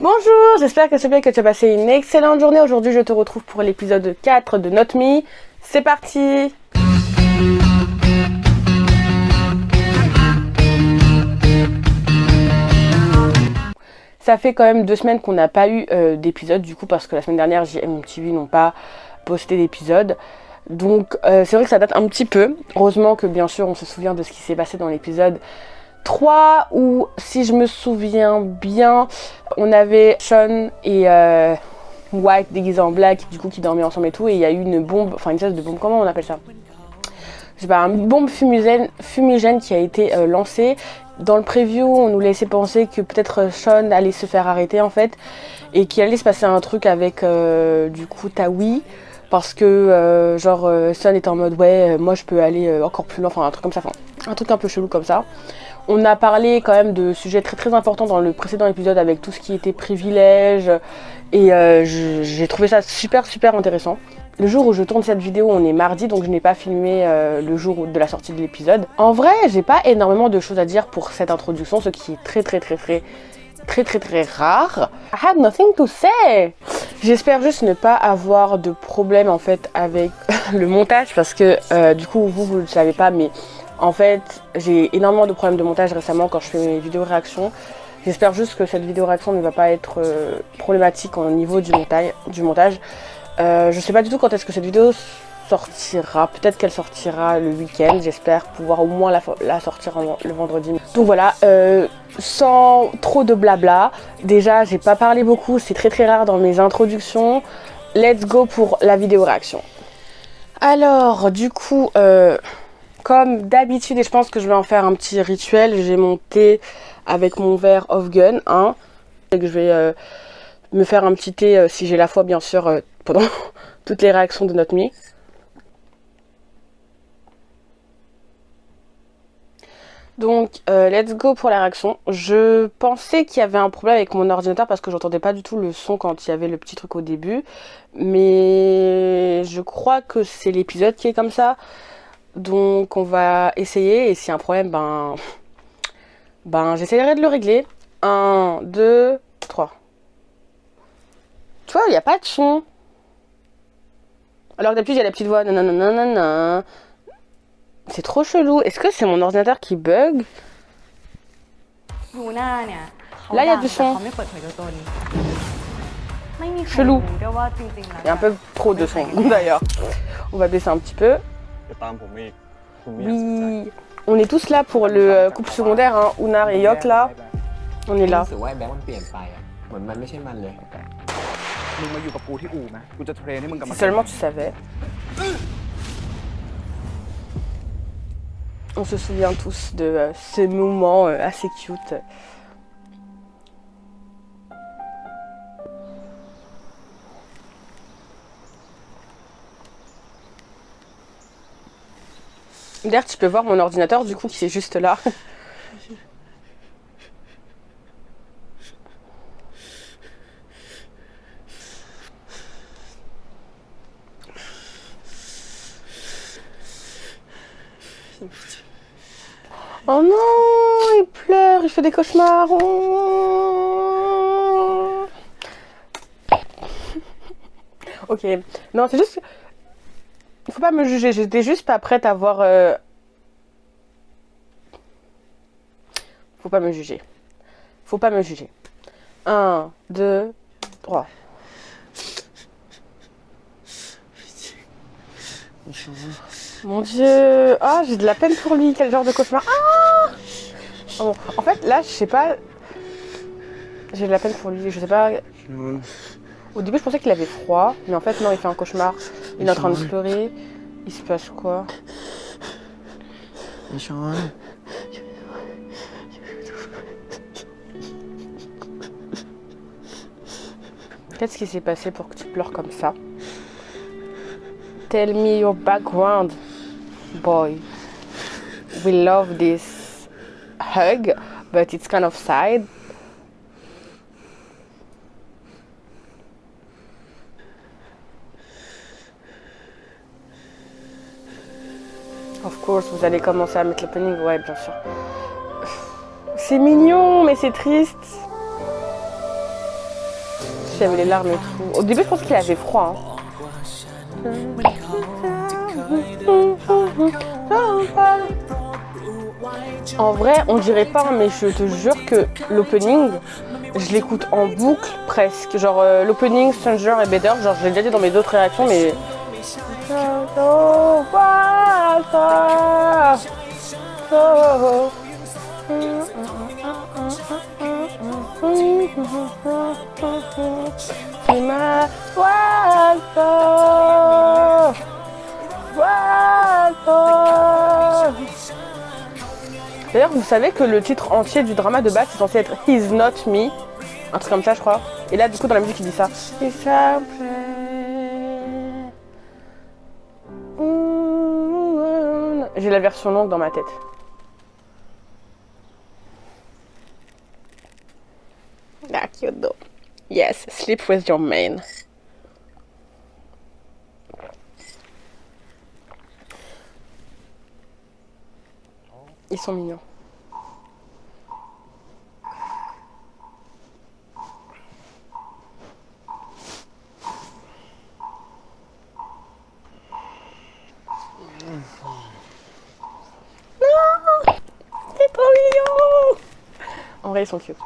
Bonjour, j'espère que tu vas bien, que tu as passé une excellente journée. Aujourd'hui, je te retrouve pour l'épisode 4 de Not Me. C'est parti! Ça fait quand même 2 semaines qu'on n'a pas eu d'épisode, du coup, parce que la semaine dernière, JMTV n'ont pas posté d'épisode. Donc, c'est vrai que ça date un petit peu. Heureusement que, bien sûr, on se souvient de ce qui s'est passé dans l'épisode 3, où, si je me souviens bien, on avait Sean et White déguisés en black, du coup, qui dormaient ensemble et tout, et il y a eu une bombe, enfin une espèce de bombe, comment on appelle ça? Je sais pas, une bombe fumigène qui a été lancée. Dans le preview, on nous laissait penser que peut-être Sean allait se faire arrêter en fait, et qu'il allait se passer un truc avec du coup Tawi, parce que Sean était en mode ouais, moi je peux aller encore plus loin, enfin un truc comme ça, enfin un truc un peu chelou comme ça. On a parlé quand même de sujets très très importants dans le précédent épisode avec tout ce qui était privilège, et j'ai trouvé ça super intéressant. Le jour où je tourne cette vidéo, on est mardi, donc je n'ai pas filmé le jour de la sortie de l'épisode. En vrai, j'ai pas énormément de choses à dire pour cette introduction, ce qui est très rare. I have nothing to say. J'espère juste ne pas avoir de problème en fait avec le montage, parce que du coup vous le savez pas, mais en fait j'ai énormément de problèmes de montage récemment quand je fais mes vidéos réactions. J'espère juste que cette vidéo réaction ne va pas être problématique au niveau du montage. Je sais pas du tout quand est-ce que cette vidéo sortira. Peut-être qu'elle sortira le week-end. J'espère pouvoir au moins la sortir le vendredi. Donc voilà, sans trop de blabla. Déjà, j'ai pas parlé beaucoup. C'est très rare dans mes introductions. Let's go pour la vidéo réaction. Alors, du coup, comme d'habitude, et je pense que je vais en faire un petit rituel, j'ai mon thé avec mon verre Off Gun, hein, et que je vais me faire un petit thé si j'ai la foi, bien sûr, pendant toutes les réactions de Not Me. Donc, let's go pour la réaction. Je pensais qu'il y avait un problème avec mon ordinateur parce que j'entendais pas du tout le son quand il y avait le petit truc au début. Mais je crois que c'est l'épisode qui est comme ça. Donc, on va essayer. Et s'il y a un problème, j'essaierai de le régler. 1, 2, 3. Tu vois, il n'y a pas de son. Alors que d'habitude, il y a la petite voix. Nanana. C'est trop chelou. Est-ce que c'est mon ordinateur qui bug? Là, il y a du son. Chelou. Il y a un peu trop de son, d'ailleurs. On va baisser un petit peu. Oui. On est tous là pour le couple secondaire, hein. Unar et Yok, là. On est là. Si seulement tu savais. On se souvient tous de ces moments assez cute. D'ailleurs, tu peux voir mon ordinateur du coup qui est juste là. Oh non, il pleure, il fait des cauchemars. Oh. Ok, non, c'est juste... Il faut pas me juger, j'étais juste pas prête à voir... Faut pas me juger. Faut pas me juger. 1, 2, 3. Mon Dieu. Ah, j'ai de la peine pour lui. Quel genre de cauchemar. Ah bon. En fait, là, je sais pas... J'ai de la peine pour lui. Je sais pas... Au début, je pensais qu'il avait froid. Mais en fait, non, il fait un cauchemar. Il est en train de pleurer. Il se passe quoi? Qu'est-ce qui s'est passé pour que tu pleures comme ça? Tell me your background, boy. We love this hug, but it's kind of sad. Of course, vous allez commencer à mettre l'opening, ouais, bien sûr. C'est mignon, mais c'est triste. J'avais les larmes et tout. Au début, je pense qu'il avait froid. En vrai, on dirait pas, mais je te jure que l'opening, je l'écoute en boucle presque. Genre l'opening, Stranger et Better, genre je l'ai déjà dit dans mes autres réactions, mais... D'ailleurs, vous savez que le titre entier du drama de base c'est censé être He's Not Me, un truc comme ça, je crois. Et là, du coup, dans la musique, il dit ça. J'ai la version longue dans ma tête. Ah, cute though. Yes, sleep with your man. Ils sont mignons. Non, c'est trop mignon. En vrai, ils sont cute.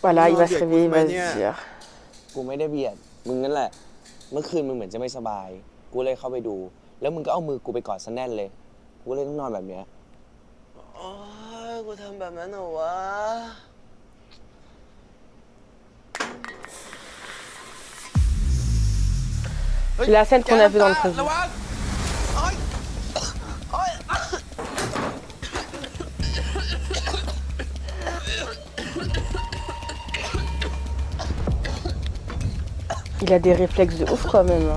Voilà, il va se réveiller, il va se dire. กูไม่ได้เบียดมึงนั่นแหละเมื่อคืนมึงเหมือนจะไม่สบายกูเลยเข้าไปดูแล้วมึงก็เอามือกูไปกอดซะแน่นเลยกูเลยต้องนอนแบบเนี้ยโอ้ยกูทำแบบนั้นเหรอวะ La scène qu'on a vue dans le prévu. Il a des réflexes de ouf quand même.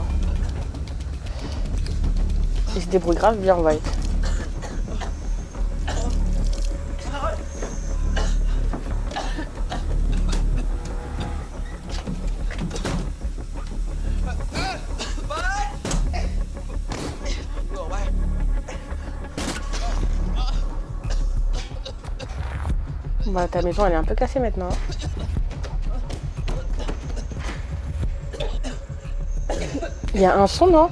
Il se débrouille grave bien, White. Bah, ta maison elle est un peu cassée maintenant. Il y a un son, non?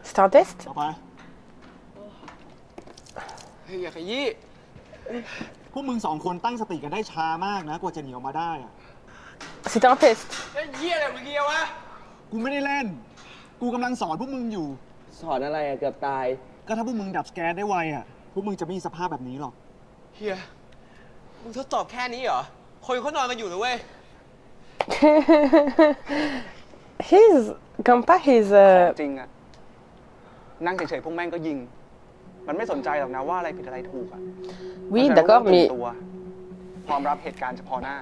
C'était un test? เฮ้ยอย่าขยี้ พวกมึงสองคนตั้งสติกันได้ช้ามากนะกว่าจะหนีออกมาได้อะ C'était un test. เฮ้ยเหี้ยอะไรเมื่อกี้วะ กูไม่ได้เล่น กูกำลังสอนพวกมึงอยู่ สอนอะไรอะเกือบตาย ก็ถ้าพวกมึงดับสแกนได้ไวอ่ะ พวกมึงจะไม่มีสภาพแบบนี้หรอก เฮียมึงทดสอบแค่นี้เหรอคนเขานอนกันอยู่นะเว้ย He's comme pas his จริงอะนั่งเฉยๆพวกแม่งก็ยิง มันไม่สนใจหรอกนะว่าอะไรผิดอะไรถูกอะ Oui, d'accord, mais ตัวพร้อมรับเหตุการณ์เฉพาะหน้า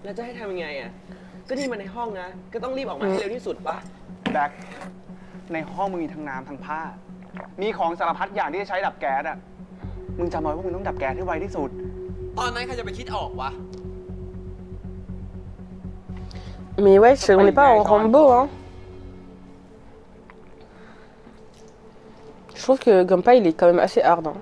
แล้วจะให้ทำยังไงอะก็นี่มันในห้องนะก็ต้องรีบออกมาให้เร็วที่สุดปะ แบ็คในห้องมึงมีทั้งน้ำทั้งผ้า มีของสารพัดอย่างที่จะใช้ดับแก๊สอะมึงจำไว้ว่ามึงต้องดับแก๊สให้ไวที่สุด ตอนนั้นใครจะไปคิดออกวะ Mais ouais, on n'est pas en Rambo, hein. Je trouve que Gumpa, il est quand même assez hard, hein.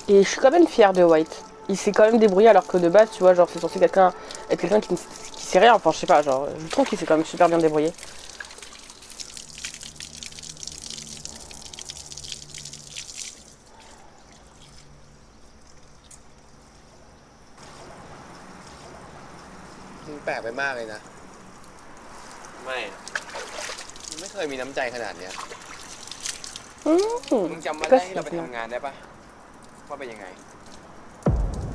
Et je suis quand même fière de White. Il s'est quand même débrouillé alors que de base, tu vois, genre c'est censé être quelqu'un qui sait rien. Enfin, je sais pas, genre, je trouve qu'il s'est quand même super bien débrouillé.มึงแปลกไปมากเลยนะ ไม่มึงไม่เคยมีน้ำใจขนาดเนี้ยมึงจำมาได้ที่เราไปทำงานได้ปะว่าเป็นยังไง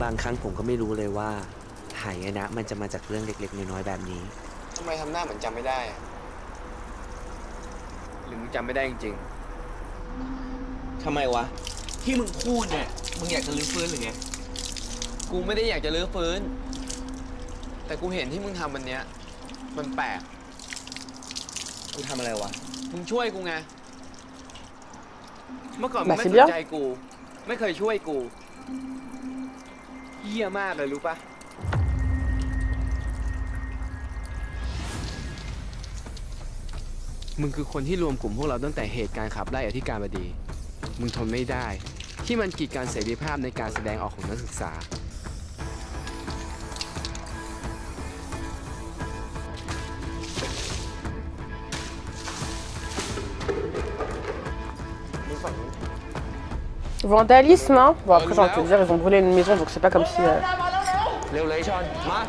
บางครั้งผมก็ไม่รู้เลยว่าหายนะมันจะมาจากเรื่องเล็กๆน้อยๆแบบนี้ ทำไมทำหน้าเหมือนจำไม่ได้อะหรือมึงจำไม่ได้จริงๆทำไมวะ ที่มึงพูดเนี่ยมึงอยากจะลื้อฟื้นหรือไง กูไม่ได้อยากจะลื้อฟื้น แต่กูเห็นที่มึงทำวันเนี้ยมันแปลก กูทำอะไรวะ มึงช่วยกูไง เมื่อก่อนมึงไม่สนใจกู ไม่เคยช่วยกูเหี้ยมากเลยรู้ปะ มึงคือคนที่รวมกลุ่มพวกเราตั้งแต่เหตุการณ์ขับไล่อธิการบดี มึงทนไม่ได้ ที่มันกีดกันเสรีภาพในการแสดงออกของนักศึกษา Vandalisme, hein. Bon, après, j'ai envie de te dire, ils ont brûlé une maison, donc c'est pas comme si. เร็วเลยชอน มา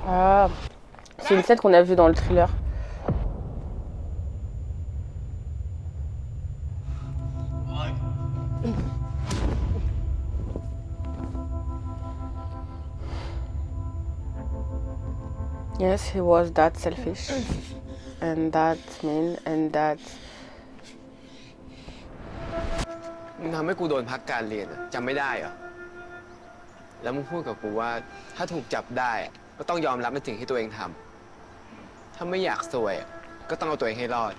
Ah, c'est une scène qu'on a vue dans le thriller. Yes, he was that selfish and that mean and that มึงทำให้กูโดนพักการเรียนอะจำไม่ได้เหรอ แล้วมึงพูดกับกูว่า ถ้าถูกจับได้อะก็ต้องยอมรับในสิ่งที่ตัวเองทำ ถ้าไม่อยากซวยอะก็ต้องเอาตัวเองให้รอด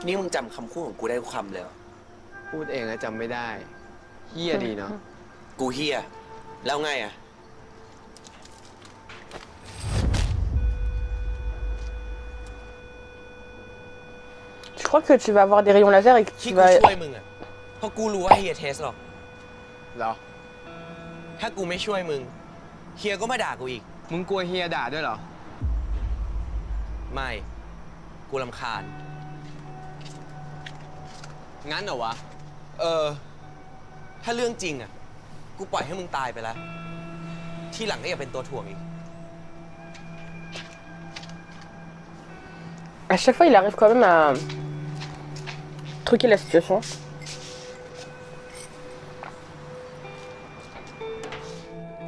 นี่มึงจำคำพูดของกูได้ทุกคำเลยเหรอ พูดเองแล้วจำไม่ได้เฮี้ยดีเนาะ กูเฮียแล้วไงอะ Je crois que tu vas avoir des rayons laser et que ที่ tu กู vas. ช่วยมึงอะเพราะกูรู้ว่าเฮียเทสหรอก เหรอ ถ้ากูไม่ช่วยมึงเฮียก็มาด่ากูอีก มึงกลัวเฮียด่าด้วยเหรอ ไม่ กูรำคาญ งั้นเหรอวะ ถ้าเรื่องจริงอะกูปล่อยให้มึงตายไปแล้ว ที่หลังก็อย่าเป็นตัวถ่วงอีก À chaque fois, il arrive quand même à truquer la situation.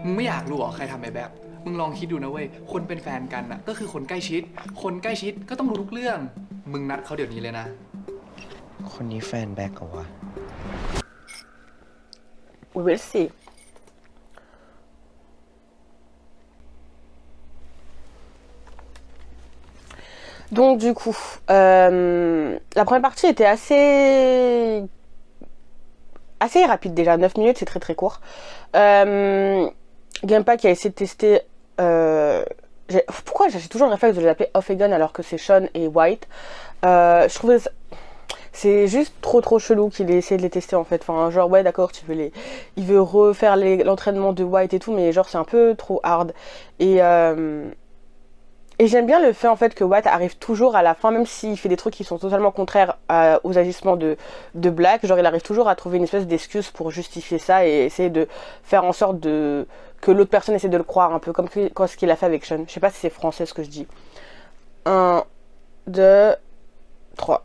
มึงไม่อยากรู้เหรอใครทำไอ้แบบ มึงลองคิดดูนะเว้ย คนเป็นแฟนกันน่ะก็คือคนใกล้ชิด คนใกล้ชิดก็ต้องรู้ทุกเรื่อง มึงนัดเขาเดี๋ยวนี้เลยนะ คนนี้แฟนแบ็กเหรอวะ We will see. Donc du coup, la première partie était assez rapide déjà, 9 minutes, c'est très très court. Gampa qui a essayé de tester... pourquoi j'ai toujours le réflexe de les appeler Off et Gun alors que c'est Sean et White. Je trouvais ça... C'est juste trop chelou qu'il ait essayé de les tester en fait. Enfin, genre, ouais, d'accord, il veut refaire l'entraînement de White et tout, mais genre, c'est un peu trop hard. Et j'aime bien le fait en fait que White arrive toujours à la fin, même s'il fait des trucs qui sont totalement contraires aux agissements de Black, genre il arrive toujours à trouver une espèce d'excuse pour justifier ça et essayer de faire en sorte que l'autre personne essaie de le croire, un peu comme ce qu'il a fait avec Sean. Je sais pas si c'est français ce que je dis. 1, 2, 3.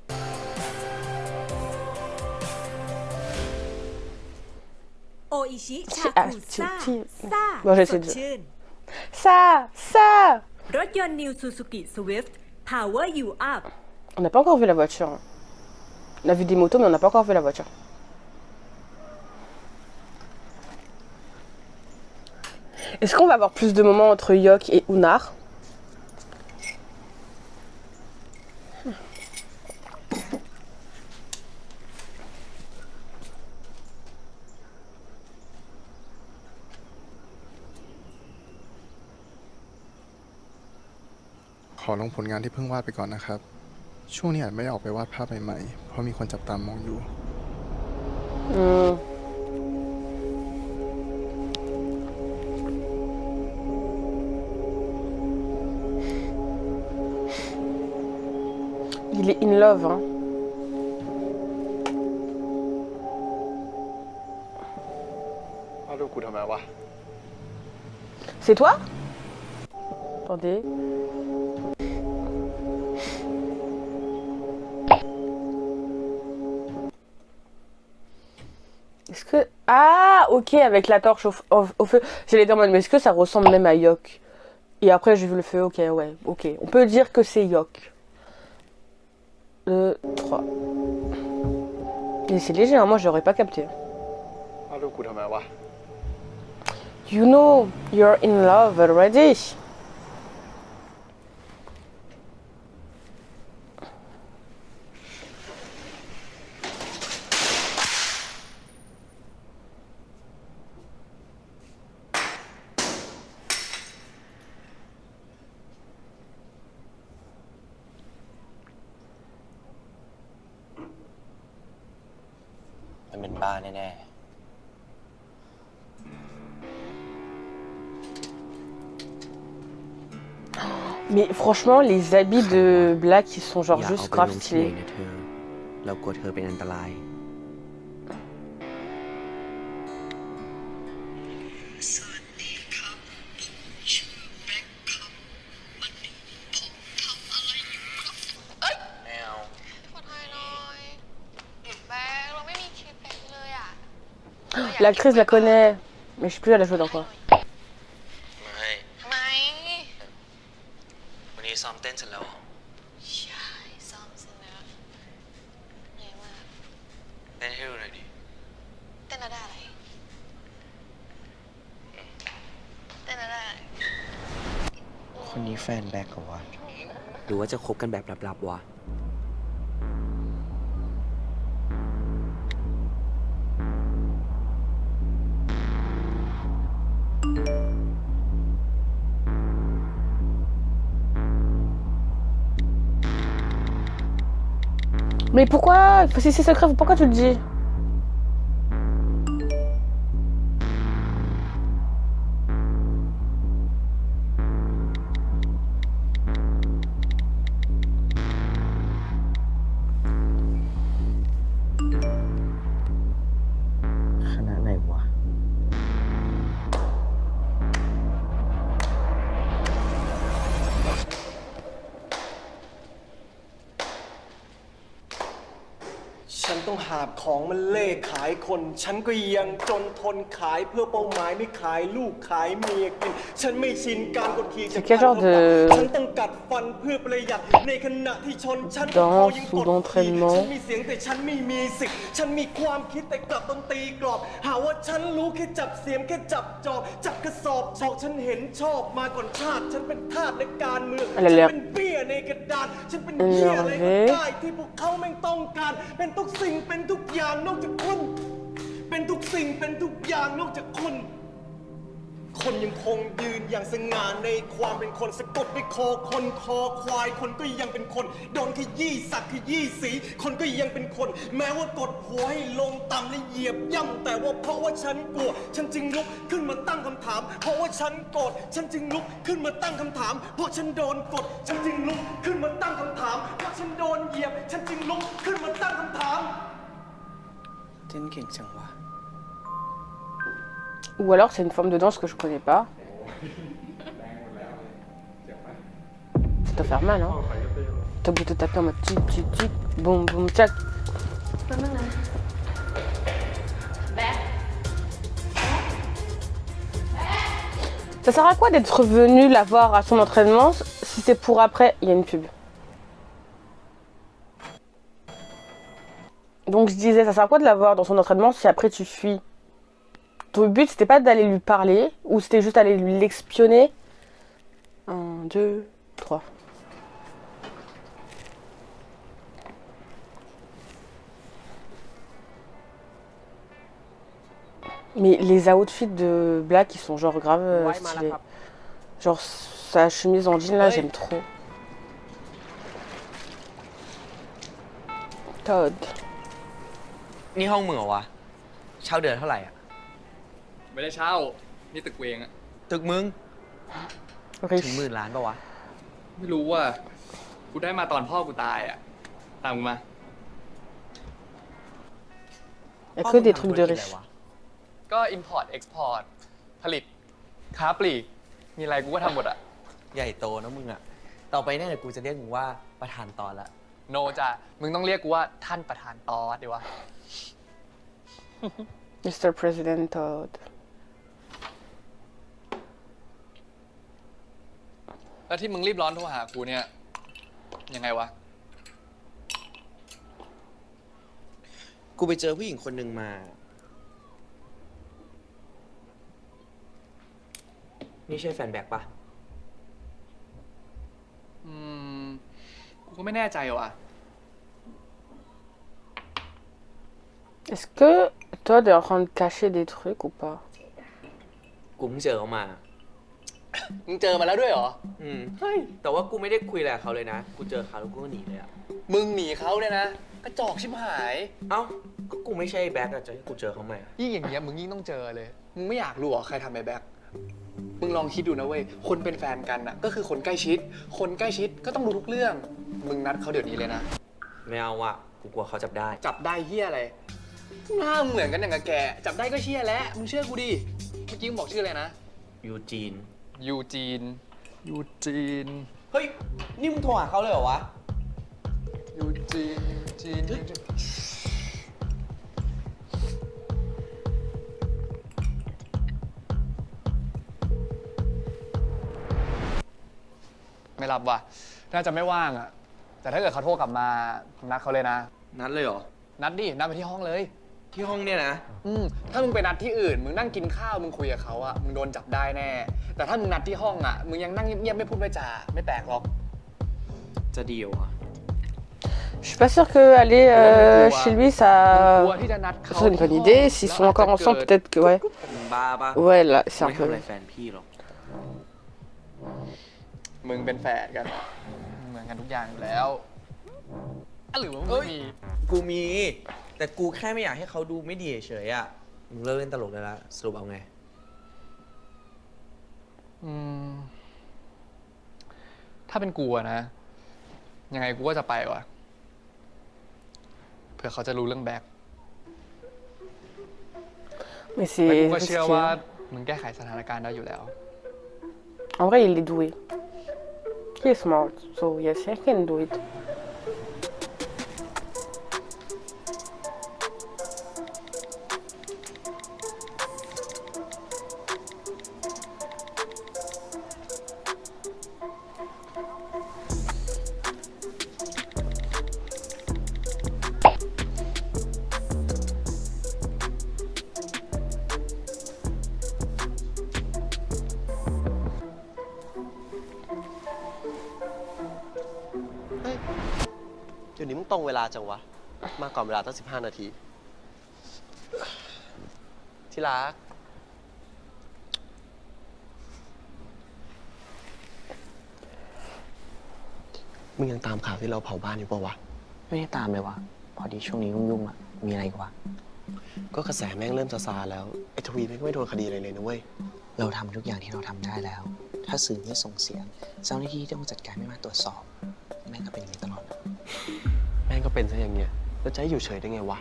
Oishi Ah, Chaku Sa Bon, j'essaie de... สดชื่น Ça รถยนต์ New Suzuki Swift Power You Up On n'a pas encore vu la voiture. On a vu des motos, mais on n'a pas encore vu la voiture. Est-ce qu'on va avoir plus de moments entre Yok et Unar?ขอลงผลงานที่เพิ่งวาดไปก่อนนะครับ ช่วงนี้อาจไม่ได้ออกไปวาดภาพใหม่ๆ เพราะมีคนจับตามองอยู่ Il est in love, hein. C'est toi? Attendez. Est-ce que... Ah, ok, avec la torche au feu. J'allais dire, mais est-ce que ça ressemble même à Yok? Et après, j'ai vu le feu, ok, ouais, ok. On peut dire que c'est Yok. 2, 3. Et c'est léger, hein, moi, j'aurais pas capté. You know, you're in love already. นเป็นบ้าแน่ Mais franchement, les habits de Black, ils sont ๆ genre อย่าเอา juste ไป grave ลงที่ไหน stylés. นะเธอ เรากลัวเธอเป็นอันตราย ไม่เอา ขอถ่ายหน่อยแบงค์เราไม่มีคลิปแบงค์เลยอ่ะ L'actrice, je la connais, mais je sais plus, elle a joué dans quoi. ไม่ ทำไม วันนี้ซ้อมเต้นเสร็จแล้ว ใช่ซ้อมเสร็จแล้วเหนื่อยมาก เต้นให้ดูหน่อยดิ เต้นอะไรเต้นอะไร คนนี้แฟนแบ็กเหรอวะ หรือว่าจะคบกันแบบลับๆวะ Mais pourquoi? Si c'est secret, pourquoi tu le dis? คณะไหนวะ ฉันต้องหาบของมันเล่ขายคน ฉันก็ยังจนทนขายเพื่อเป้าหมายไม่ขายลูกขายเมียกิน ฉันไม่ชินการกดขี่จาก C'est quel genre de ฉันต้องกัดฟันเพื่อประหยัดในขณะที่ชนฉัน danse ยัง ou กดขี่ d'entraînement ฉันมีเสียงแต่ฉันไม่มีสิทธิ์ฉันมีความคิดแต่กลับต้องตีกรอบ หาว่าฉันรู้แค่จับเสียมแค่จับจอบจับกระสอบบอกฉันเห็นชอบมาก่อนชาติ ฉันเป็นทาสในการเมือง อะไร ฉัน เนี่ย เป็นเบี้ยในกระดานฉันเป็นเหี้ยอะไรก็ได้ที่พวกเขาแม่งต้องการเป็นทุกสิ่งเป็นทุกอย่างนอกจากคน เป็นทุกสิ่งเป็นทุกอย่างนอกจากคน คนยังคงยืนอย่างสง่าในความเป็นคนสะกดด้วยคอคนคอควายคนก็ยังเป็นคนโดนขยี้สักขยี้สีคนก็ยังเป็นคน แม้ว่ากดหัวให้ลงต่ำและเหยียบย่ำแต่ว่าเพราะว่าฉันกลัวฉันจึงลุกขึ้นมาตั้งคำถาม เพราะว่าฉันโกรธฉันจึงลุกขึ้นมาตั้งคำถาม เพราะฉันโดนกดฉันจึงลุกขึ้นมาตั้งคำถาม เพราะฉันโดนเหยียบฉันจึงลุกขึ้นมาตั้งคำถาม เต้นเก่งจังวะ Ou alors c'est une forme de danse que je connais pas. Ça doit faire mal, hein. T'as beau te taper en mode tic tic tic, boum boum tchac. Ça sert à quoi d'être venu la voir à son entraînement si c'est pour après, il y a une pub? Donc je disais, ça sert à quoi de la voir dans son entraînement si après tu fuis? Ton but c'était pas d'aller lui parler ou c'était juste aller lui l'espionner? 1, 2, 3. Mais les outfits de Black ils sont genre grave stylés. Genre sa chemise en jean là j'aime trop. Todd. นี่ห้องมึงเหรอวะ เช่าเดือนเท่าไหร่อ่ะ ไม่ได้เช่า นี่ตึกเวงอะ ตึกมึง Riche. ถึง10,000 ล้านป่ะวะ ไม่รู้ว่า กูได้มาตอนพ่อกูตายอะตามกูมา Y a que des trucs de พ่อมึงทำธุรกิจอะไร riches. วะ ก็ import export ผลิต ค้าปลีก มีอะไรกูก็ทำหมดอะ ใหญ่โตนะมึงอ่ะ ต่อไปเนี่ยเดี๋ยวกูจะเรียกมึงว่าประธานตอนละ โนจ้ะมึงต้องเรียกกูว่าท่านประธานตอดดีวะ Mr. President Todd. แล้วที่มึงรีบร้อนโทรหากูเนี่ย ยังไงวะ กูไปเจอผู้หญิงคนหนึ่งมา นี่ใช่แฟนแบ็กปะ กูก็ไม่แน่ใจว่ะ Est-ce que Todd est en train de cacher des trucs ou pas? กูเพิ่งเจอเขามา มึงเจอมาแล้วด้วยเหรอ เฮ้ย แต่ว่ากูไม่ได้คุยอะไรกับเขาเลยนะ กูเจอเขาแล้วกูก็หนีเลยอะ มึงหนีเขาเนี่ยนะ กระจอกชิบหาย เอ้า ก็กูไม่ใช่แบ็คอะจะให้กูเจอเขาไหม ยิ่งอย่างเงี้ยมึงยิ่งต้องเจอเลย มึงไม่อยากรู้เหรอใครทำไอ้แบ็คมึงลองคิดดูนะเว้ย คนเป็นแฟนกันอะก็คือคนใกล้ชิด คนใกล้ชิดก็ต้องรู้ทุกเรื่อง มึงนัดเขาเดี๋ยวนี้เลยนะ ไม่เอาอะกูกลัวเขาจับได้ จับได้เฮียอะไรหน้ามึงเหมือนกันอย่างกับแก จับได้ก็เชี่ยแล้ว มึงเชื่อกูดิ เมื่อกี้มึงบอกชื่ออะไรนะ ยูจีน ยูจีน ยูจีน เฮ้ย นี่มึงโทรหาเขาเลยเหรอวะ ยูจีน ยูจีน ไม่รับว่ะ น่าจะไม่ว่างอะแต่ถ้าเกิดเขาโทรกลับมานัดเขาเลยนะ นัดเลยเหรอ นัดดิ นัดไปที่ห้องเลย ที่ห้องเนี่ยนะ ถ้ามึงไปนัดที่อื่น มึงนั่งกินข้าว มึงคุยกับเขาอะมึงโดนจับได้แน่ แต่ถ้ามึงนัดที่ห้องอะมึงยังนั่งเงียบๆไม่พูดไม่จา ไม่แปลกหรอก จะดีเหรอ Je suis pas sûre que aller chez lui, ก ça ลัวที่จะนัดเขา serait une bonne idée. S'ils sont encore ensemble, peut-être que ouais. มึงบ้าปะ Ouais, là, c'est ไม่ un ทำอะไร peu. แฟนพี่หรอก มึงเป็นแฝดกันอะเหมือนกันทุกอย่างอยู่แล้วอ่ะหรือว่ามึงไม่มี กูมี แต่กูแค่ไม่อยากให้เขาดูไม่ดีเฉยๆอะมึงเลิกเล่นตลกเลยละสรุปเอาไง ถ้าเป็นกูอะนะ ยังไงกูก็จะไปว่ะ เผื่อเขาจะรู้เรื่องแบ็ค Mais แต่กู c'est ก็เชื่อ risqué, ว่า hein. มึงแก้ไขสถานการณ์ได้อยู่แล้ว En vrai, il est doué. He is smart, so yes, he can do it. เดี๋ยวนี้มึงตรงเวลาจังวะ มาก่อนเวลาตั้ง15 นาที ที่รัก มึงยังตามข่าวที่เราเผาบ้านอยู่ปะวะ ไม่ได้ตามเลยวะพอดีช่วงนี้ยุ่งๆอ่ะ มีอะไรกว่า ก็กระแสแม่งเริ่มซาๆแล้ว ไอ้ทวีแม่งก็ไม่โดนคดีอะไรเลยนะเว้ย เราทำทุกอย่างที่เราทำได้แล้ว ถ้าสื่อไม่ส่งเสียง เจ้าหน้าที่ที่ต้องจัดการไม่มาตรวจสอบ แม่งก็เป็นอย่างนี้ตลอด แม่งก็เป็นซะอย่างเงี้ย แล้วจะให้อยู่เฉยได้ไงวะ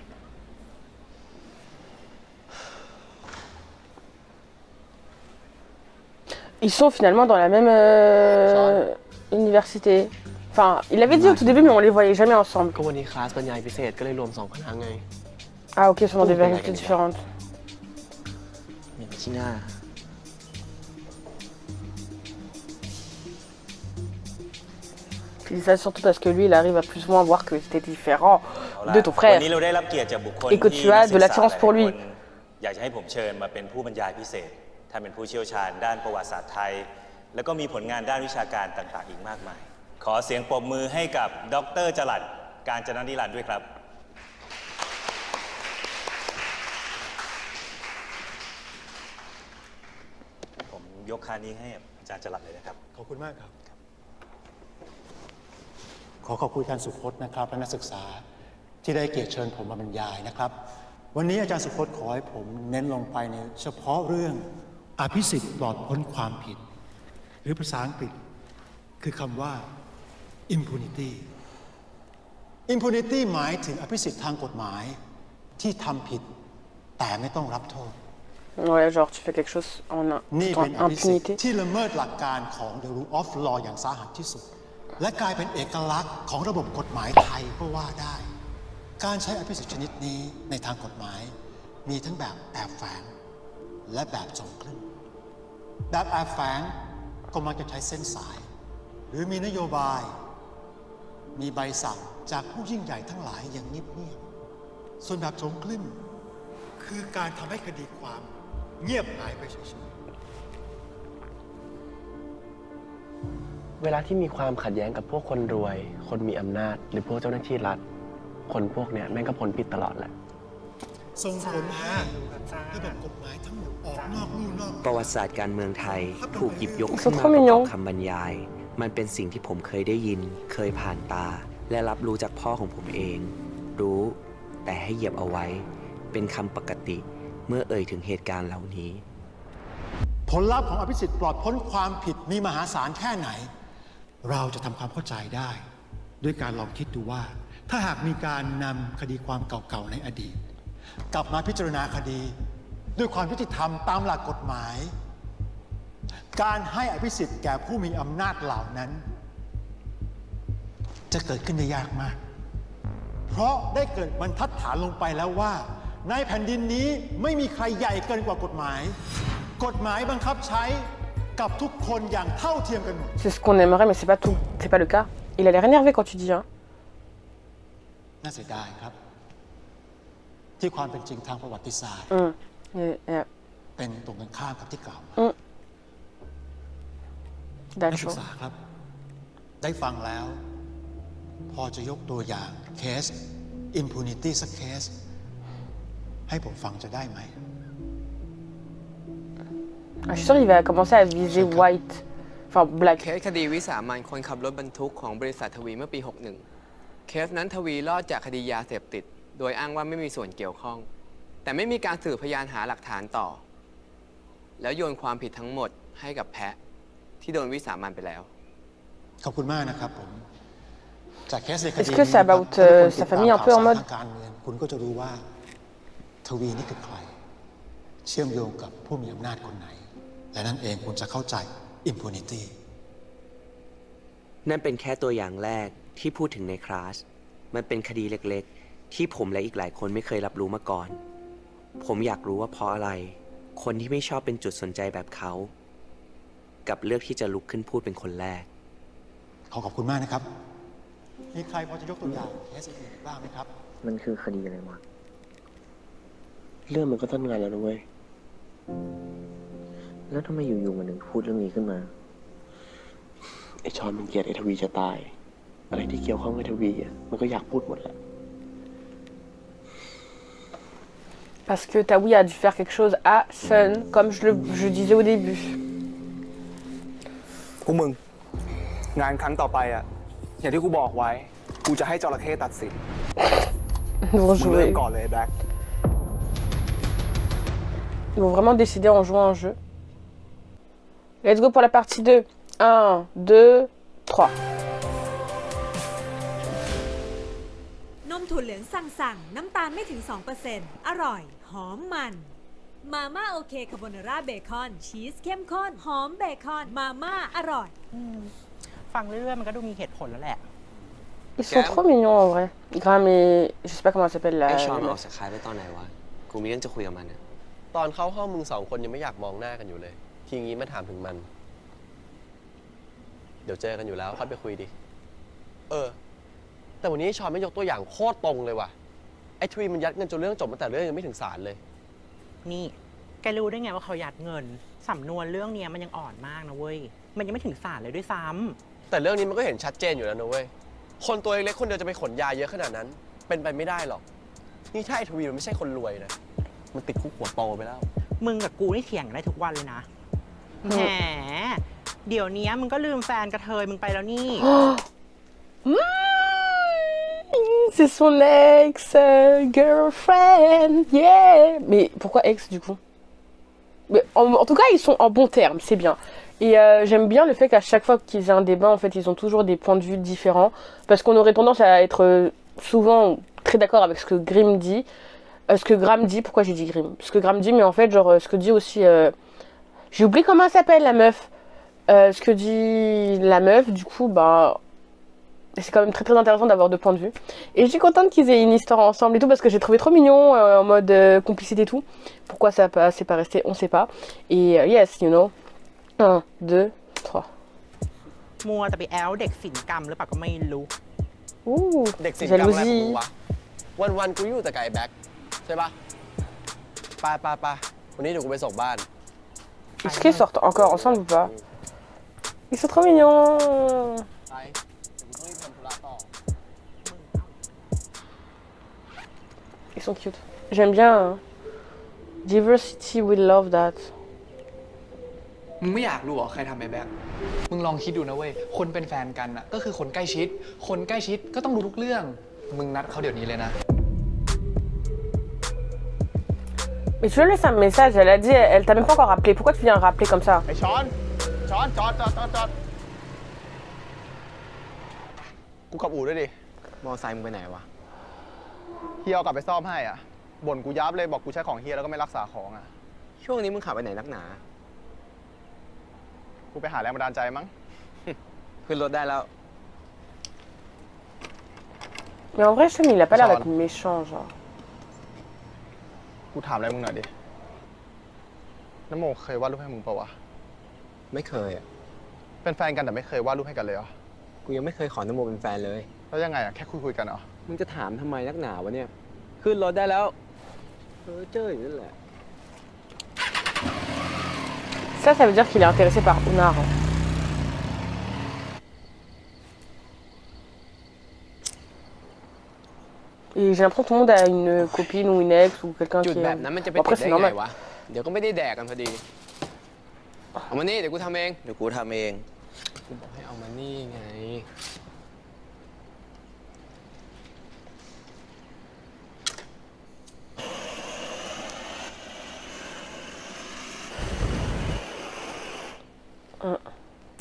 Ils sont finalement dans la même université. Enfin, il l'avait dit au tout début, mais on les voyait jamais ensemble. ก็วันนี้คลาสบรรยายพิเศษก็เลยรวม2คณะไง Ah, ok, ils sont dans des facultés différentes. อย่างที่หน้า Je dis ça surtout parce que lui, il arrive à plus ou moins voir que c'était différent de ton frère. วันนี้เราได้รับเกียรติจากบุคคล Et que tu as de l'attirance pour lui. อยากจะให้ผมเชิญมาเป็นผู้บรรยายพิเศษท่านเป็นผู้เชี่ยวชาญด้านประวัติศาสตร์ไทย แล้วก็มีผลงานด้านวิชาการต่างๆอีกมากมาย ขอเสียงปรบมือให้กับดร.จรัสกาญจนนิรันดร์ด้วยครับ ผมยกค่านี้ให้อาจารย์จรัสเลยนะครับ ขอบคุณมากครับ ขอขอบคุณอาจารย์สุพจน์นะครับและนักศึกษาที่ได้เกียรติเชิญผมมาบรรยายนะครับ วันนี้อาจารย์สุพจน์ขอให้ผมเน้นลงไปในเฉพาะเรื่องอภิสิทธิ์ปลอดพ้นความผิด หรือภาษาอังกฤษคือคำว่า impunity impunity หมายถึงอภิสิทธิ์ทางกฎหมายที่ทำผิดแต่ไม่ต้องรับโทษ Ouais, genre tu fais quelque chose en นี่เป็นอภิสิทธิ์ impunité. ที่ละเมิดหลักการของ the rule of law อย่างสาหัสที่สุด และกลายเป็นเอกลักษณ์ของระบบกฎหมายไทยก็ว่าได้ การใช้อภิสิทธิ์ชนิดนี้ในทางกฎหมาย มีทั้งแบบแอบแฝงและแบบจงครึ่งแบบแอบแฝงก็มักจะใช้เส้นสาย หรือมีนโยบาย มีใบสั่งจากผู้ยิ่งใหญ่ทั้งหลายอย่างเงียบๆส่วนแบบจงครึ่งคือการทำให้คดีความเงียบหายไปเฉยๆ เวลาที่มีความขัดแย้งกับพวกคนรวย คนมีอำนาจ หรือพวกเจ้าหน้าที่รัฐ คนพวกเนี้ยแม่งก็พ้นผิดตลอดแหละ ส่งผลให้ระบบกฎหมายทั้งหมดออกนอกลู่นอก ประวัติศาสตร์การเมืองไทยถูกหยิบยก Ils ขึ้น sont มา trop ประกอบ mignons. คำบรรยาย มันเป็นสิ่งที่ผมเคยได้ยิน เคยผ่านตา และรับรู้จากพ่อของผมเอง รู้ แต่ให้เหยียบเอาไว้ เป็นคำปกติเมื่อเอ่ยถึงเหตุการณ์เหล่านี้ ผลลัพธ์ของอภิสิทธิ์ปลอดพ้นความผิดมีมหาศาลแค่ไหน เราจะทำความเข้าใจได้ ด้วยการลองคิดดูว่า ถ้าหากมีการนำคดีความเก่าๆในอดีต กลับมาพิจารณาคดี ด้วยความยุติธรรมตามหลักกฎหมาย การให้อภิสิทธิ์แก่ผู้มีอำนาจเหล่านั้น จะเกิดขึ้นได้ยากมาก เพราะได้เกิดบรรทัดฐานลงไปแล้วว่า ในแผ่นดินนี้ไม่มีใครใหญ่เกินกว่ากฎหมาย กฎหมายบังคับใช้กับทุกคนอย่างเท่าเทียมกันหมด C'est ce qu'on aimerait, mais c'est pas tout. C'est pas le cas. Il a l'air énervé quand tu dis, hein. น่าเสียดายครับ ที่ความเป็นจริงทางประวัติศาสตร์ เป็นตรงกันข้ามกับที่กล่าวมานักศึกษาครับ ได้ฟังแล้ว พอจะยกตัวอย่างเคส impunity สักเคส ให้ผมฟังจะได้ไหม Je suis sûr qu'il va commencer à viser white, enfin black. เคสคดีวิสามันคนขับรถบรรทุกของบริษัททวีเมื่อปี 61 เคสนั้นทวีรอดจากคดียาเสพติด โดยอ้างว่าไม่มีส่วนเกี่ยวข้อง แต่ไม่มีการสืบพยานหาหลักฐานต่อ แล้วโยนความผิดทั้งหมดให้กับแพะที่โดนวิสามันไปแล้ว ขอบคุณมากนะครับผม จากเคสในคดี Est-ce que c'est about sa famille un peu en mode ทางการเมืองคุณก็จะรู้ว่าทวีนี่คือใคร เชื่อมโยงกับผู้มีอำนาจคนไหน และนั่นเองคุณจะเข้าใจ impunity นั่นเป็นแค่ตัวอย่างแรกที่พูดถึงในคลาส มันเป็นคดีเล็กๆ ที่ผมและอีกหลายคนไม่เคยรับรู้มาก่อน ผมอยากรู้ว่าเพราะอะไร คนที่ไม่ชอบเป็นจุดสนใจแบบเขา กับเลือกที่จะลุกขึ้นพูดเป็นคนแรก ขอบคุณมากนะครับ มีใครพอจะยกตัวอย่างเคสอื่นบ้างไหมครับ มันคือคดีอะไรวะเรื่องมันก็ต้นงานแล้วนะเว้ย แล้วทำไมอยู่ๆมันถึงพูดเรื่องนี้ขึ้นมา ไอชอนมันเกลียดไอทวีจะตาย อะไรที่เกี่ยวข้องกับทวีอ่ะมันก็อยากพูดหมดแหละ Parce que Taoui a dû faire quelque chose à Sun, comme je disais au début. พวกมึง งานครั้งต่อไปอ่ะ อย่างที่กูบอกไว้ กูจะให้จระเข้ตัดสิน Ils vont มึงเริ่ม jouer. ก่อนเลยแบ็ค Ils vont vraiment décider en jouant un jeu. Let's go pour la partie 2. 1, 2, 3. นมถั่วเหลืองสั่งน้ำตาลไม่ถึง 2% อร่อย หอมมัน มาม่าโอเคคาโบนาร่าเบคอนชีสเข้มข้น หอมเบคอน มาม่าอร่อย ฟังเรื่อยๆมันก็ดูมีเหตุผลแล้วแหละ Ils sont trop mignons en vrai. Graham et... Je sais pas comment elle s'appelle ไอชอน la มันออก meuf. จากค่ายไปตอนไหนวะ กูมีเรื่องจะคุยกับมันอะ ตอนเข้าห้องมึงสองคนยังไม่อยากมองหน้ากันอยู่เลย ทีงี้มาถามถึงมัน เดี๋ยวเจอกันอยู่แล้วค่อยไปคุยดิ แต่วันนี้ชอนไม่ยกตัวอย่างโคตรตรงเลยว่ะ ไอ้ทวีมันยัดเงินจนเรื่องจบมาแต่เรื่องยังไม่ถึงศาลเลย นี่ แกรู้ได้ไงว่าเขายัดเงิน สำนวนเรื่องเนี้ยมันยังอ่อนมากนะเว้ย มันยังไม่ถึงศาลเลยด้วยซ้ำ แต่เรื่องนี้มันก็เห็นชัดเจนอยู่แล้วนะเว้ย คนตัวเล็กๆคนเดียวจะไปขนยาเยอะขนาดนั้น เป็นไปไม่ได้หรอก นี่ถ้าไอ้ทวีมันไม่ใช่คนรวยนะ มันติดคุกหัวโตไปแล้ว มึงกับกูนี่เถียงกันได้ทุกวันเลยนะ แหม เดี๋ยวนี้มึงก็ลืมแฟนกระเทยมึงไปแล้วนี่ C'est son ex-girlfriend, yeah. Mais pourquoi ex du coup? Mais en tout cas, ils sont en bons termes, c'est bien. Et j'aime bien le fait qu'à chaque fois qu'ils aient un débat, en fait, ils ont toujours des points de vue différents. Parce qu'on aurait tendance à être souvent très d'accord avec ce que Grimm dit. Ce que Graham dit, pourquoi j'ai dit Grimm? Ce que Graham dit, mais en fait, genre, ce que dit aussi... J'ai oublié comment elle s'appelle, la meuf. Ce que dit la meuf, du coup, bah... C'est quand même très très intéressant d'avoir deux points de vue. Et je suis contente qu'ils aient une histoire ensemble et tout, parce que j'ai trouvé trop mignon, en mode complicité et tout. Pourquoi ça c'est pas resté, on sait pas. Et yes, you know. 1, 2, 3. มัวแต่ไปแอลเด็กศิลปกรรมหรือเปล่าก็ไม่รู้ Ouh, เด็กศิลปกรรมอะไรของมึง jalousie. วะ วันๆกูอยู่แต่กับไอ้แบ็คใช่ปะไปวันนี้เดี๋ยวกูไปส่งบ้าน Est-ce qu'ils sortent encore ensemble ou pas? Ils sont trop mignons. ไปเดี๋ยวกูต้องรีบทำธุระต่อ Ils sont cute. J'aime bien. Hein. Diversity, we love that. มึงไม่อยากรู้เหรอใครทำไอ้แบ็คมึงลองคิดดูนะเว้ย คนเป็นแฟนกันอ่ะก็คือคนใกล้ชิด คนใกล้ชิดก็ต้องรู้ทุกเรื่อง มึงนัดเขาเดี๋ยวนี้เลยนะ Mais tu lui laisses un message, elle a dit, elle t'a même pas encore rappelé. Pourquoi tu viens rappeler comme ça? ไอ้ช้อนจอดกูขับอู่ด้วยดิ มอไซค์มึงไปไหนวะ เฮียเอากลับไปซ่อมให้อ่ะบ่นกูยับเลยบอกกูใช้ของเฮียแล้วก็ไม่รักษาของอ่ะ ช่วงนี้มึงขับไปไหนนักหนา กูไปหาแรงบันดาลใจมั้ง ขึ้นรถได้แล้ว Mais en vrai, Sean, il a pas l'air d'être méchant, genre. กูถามอะไรมึงหน่อยดิ น้ำโมเคยวาดรูปให้มึงปะวะ ไม่เคยอ่ะ เป็นแฟนกันแต่ไม่เคยวาดรูปให้กันเลยเหรอ กูยังไม่เคยขอนโมเป็นแฟนเลย แล้วยังไงอ่ะแค่คุยกันเหรอ มึงจะถามทำไมนักหนาวะเนี่ย ขึ้นรถได้แล้วเจออยู่นั่นแหละ Ça veut dire qu'il est intéressé par Onar. Et j'ai l'impression que tout le monde a une copine ou une ex ou quelqu'un จุด qui แบบ est... นั้นมันจะไป Bon, ติ après, ดได้ c'est ไง normal. วะ เดี๋ยวก็ไม่ได้แดกกันพอดี เอามานี่เดี๋ยวกูทำเอง เดี๋ยวกูทำเอง กูบอกให้เอามานี่ไง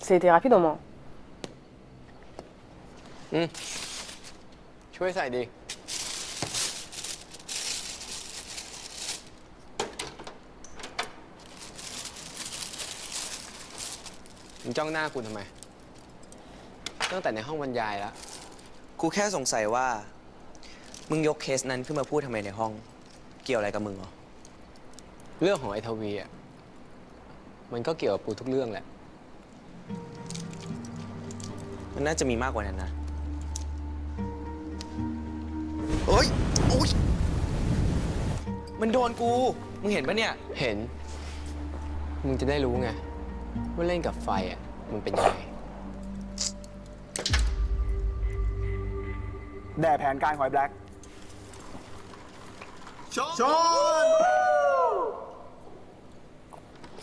C'était rapide au moins. ช่วยใส่ดิ มึงจ้องหน้ากูทำไม ตั้งแต่ในห้องบรรยายแล้ว กูแค่สงสัยว่า มึงยกเคสนั้นขึ้นมาพูดทำไมในห้อง เกี่ยวอะไรกับมึงเหรอ เรื่องของไอ้ทวีอ่ะ มันก็เกี่ยวกับกูทุกเรื่องแหละ มันน่าจะมีมากกว่านั้นนะเฮ้ย โอ๊ย มันโดนกู มึงเห็นปะเนี่ย เห็น มึงจะได้รู้ไง ว่าเล่นกับไฟอ่ะ มันเป็นยังไง แด่แผนการหอยแบล็ก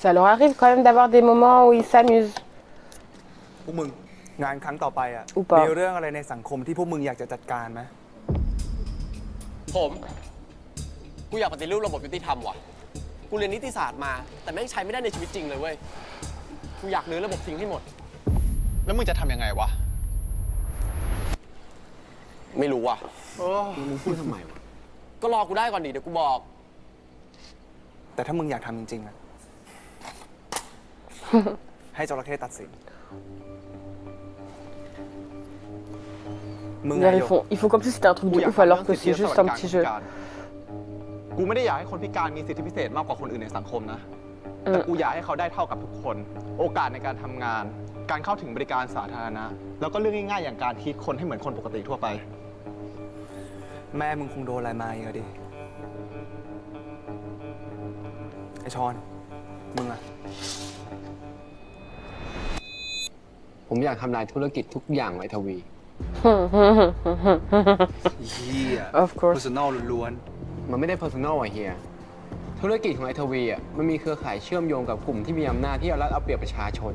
Ça leur arrive quand même d'avoir des moments où ils s'amusent. พวกมึงงานครั้งต่อไปอ่ะ อุปะ มีเรื่องอะไรในสังคมที่พวกมึงอยากจะจัดการไหม กูอยากปฏิรูประบบยุติธรรมว่ะ กูเรียนนิติศาสตร์มา แต่แม่งใช้ไม่ได้ในชีวิตจริงเลยเว้ย กูอยากรื้อระบบทิ้งให้หมด แล้วมึงจะทำยังไงวะ ไม่รู้ว่ะ มึงพูดทำไมวะ ก็รอกูได้ก่อนดิเดี๋ยวกูบอก แต่ถ้ามึงอยากทำจริงๆอะ ให้จระเข้ตัดสิน มึง Là, ils font comme si c'était un truc de ouf alors que c'est juste un petit jeu. กูไม่ได้อยากให้คนพิการมีสิทธิพิเศษมากกว่าคนอื่นในสังคมนะ แต่กูอยากให้เขาได้เท่ากับทุกคน โอกาสในการทำงาน การเข้าถึงบริการสาธารณะ แล้วก็เรื่องง่ายๆอย่างการทีทคนให้เหมือนคนปกติทั่วไป แม่มึงคงโดนอะไรมาเยอะดิ ไอชอน มึงอะ ผมอยากทำลายธุรกิจทุกอย่างไอ้ทวี เฮีย Of course. personal ล้วน มันไม่ได้ personal อ่ะเฮีย ธุรกิจของไอทวีอ่ะ มันมีเครือข่ายเชื่อมโยงกับกลุ่มที่มีอำนาจที่เอารัดเอาเปรียบประชาชน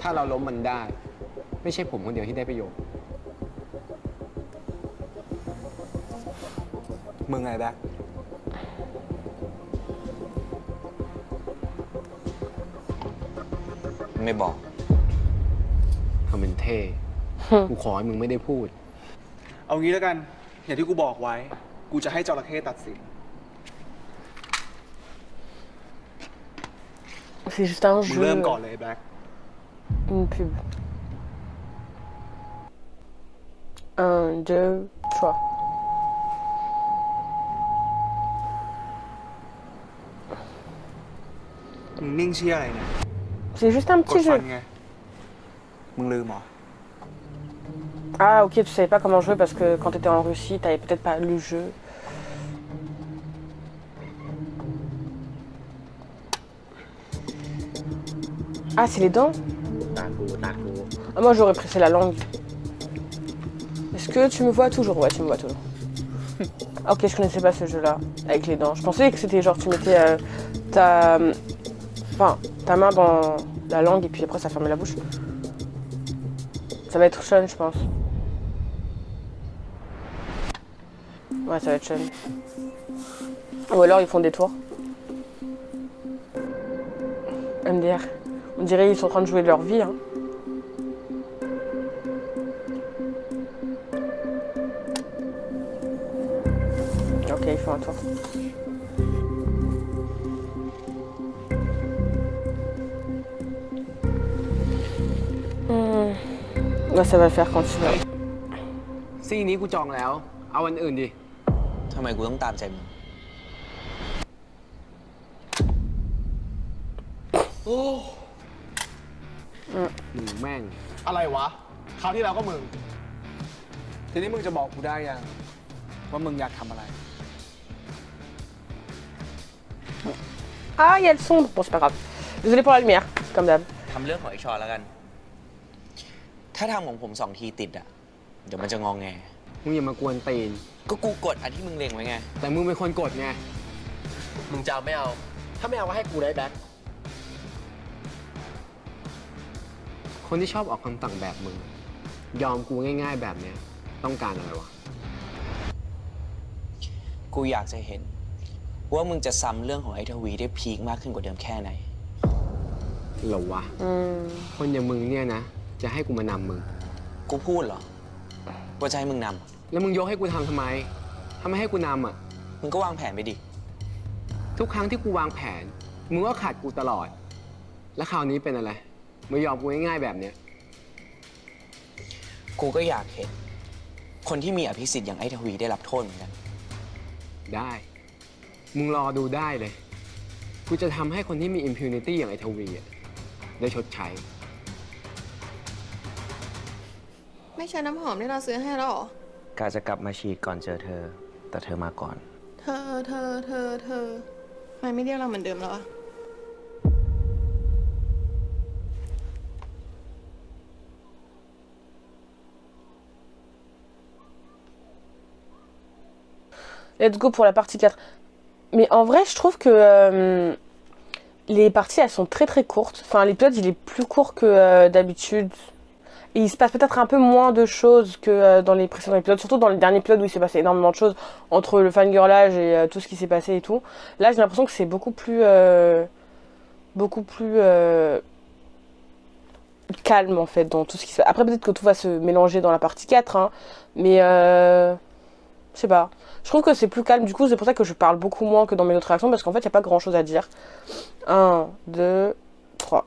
ถ้าเราล้มมันได้ ไม่ใช่ผมคนเดียวที่ได้ประโยชน์ มึงไงแบ็ค ไม่บอก ทำเป็นเท่ กูขอให้มึงไม่ได้พูด เอางี้แล้วกัน อย่างที่กูบอกไว้ กูจะให้จระเข้ตัดสิน C'est juste un มึง jeu. เริ่มก่อนเลยแบ็ค Une pub. 1, 2, 3.มึงนิ่งเชี่ยอะไรเนี่ย C'est juste un กด petit ฟั jeu. นไง มึงลืมเหรอ Ah ok, tu savais pas comment jouer parce que quand t'étais en Russie, t'avais peut-être pas le jeu. Ah, c'est les dents? Ah, moi j'aurais pressé la langue. Est-ce que tu me vois toujours? Ouais, tu me vois toujours. Ah, ok, je connaissais pas ce jeu-là, avec les dents. Je pensais que c'était genre tu mettais ta main dans la langue et puis après ça fermait la bouche. Ça va être Sean, je pense. Ouais, ça va être Sean. Ou alors ils font des tours. MDR. On dirait qu'ils sont en train de jouer leur vie. Hein. Ok, ils font un tour. Ouais, ça va le faire quand il va. ซีนนี้กูจองแล้ว เอาวันอื่นดิ ทำไมกูต้องตามใจมึง โอ้มึงแม่ง อะไรวะ คราวที่แล้วก็มึง ทีนี้มึงจะบอกกูได้ยัง ว่ามึงอยากทำอะไร Ah, il y a le son. Bon, c'est pas grave. Désolé pour la lumière, comme d'hab. ทำเรื่องของไอชอนแล้วกัน ถ้าทำของผม2 ทีติดอ่ะ เดี๋ยวมันจะงองแง มึงอย่ามากวนตีน ก็กูกดอันที่มึงเล็งไว้ไง แต่มึงเป็นคนกดไง มึงจะเอาไม่เอา ถ้าไม่เอาก็ให้กูได้แบ็ค คนที่ชอบออกคำสั่งแบบมึง ยอมกูง่ายๆแบบเนี้ย ต้องการอะไรวะ กูอยากจะเห็น ว่ามึงจะซ้ำเรื่องของไอ้ทวีได้พีคมากขึ้นกว่าเดิมแค่ไหน เหรอวะ คนอย่างมึงเนี่ยนะ จะให้กูมานำมึง กูพูดเหรอ ว่าจะให้มึงน แล้วมึงยกให้กูทำทำไม ถ้าไม่ให้กูนำอ่ะ ำมึงก็วางแผนไปดิ ทุกครั้งที่กูวางแผน มึงก็ขาดกูตลอด แล้วคราวนี้เป็นอะไรมึงยอมกูง่ายๆแบบเนี้ย กูก็อยากเห็น คนที่มีอภิสิทธิ์อย่างไอ้ทวีได้รับโทษเหมือนกัน ได้ มึงรอดูได้เลย กูจะทำให้คนที่มี impunity อย่างไอ้ทวีอะได้ชดใช้ ไม่ใช่น้ำหอมที่เราซื้อให้แล้วหรอ กาจะกลับมาฉีดก่อนเจอเธอ แต่เธอมาก่อน เธอทำไมไม่เรียกเราเหมือนเดิมแล้วอะ Let's go pour la partie 4. Mais en vrai, je trouve que les parties, elles sont très très courtes. Enfin, l'épisode, il est plus court que d'habitude. Et il se passe peut-être un peu moins de choses que dans les précédents épisodes. Surtout dans le dernier épisode où il s'est passé énormément de choses entre le fangirlage et tout ce qui s'est passé et tout. Là, j'ai l'impression que c'est beaucoup plus calme en fait dans tout ce qui se passe. Après, peut-être que tout va se mélanger dans la partie 4. Hein, mais je sais pas. Je trouve que c'est plus calme, du coup c'est pour ça que je parle beaucoup moins que dans mes autres réactions, parce qu'en fait il n'y a pas grand chose à dire. 1, 2, 3.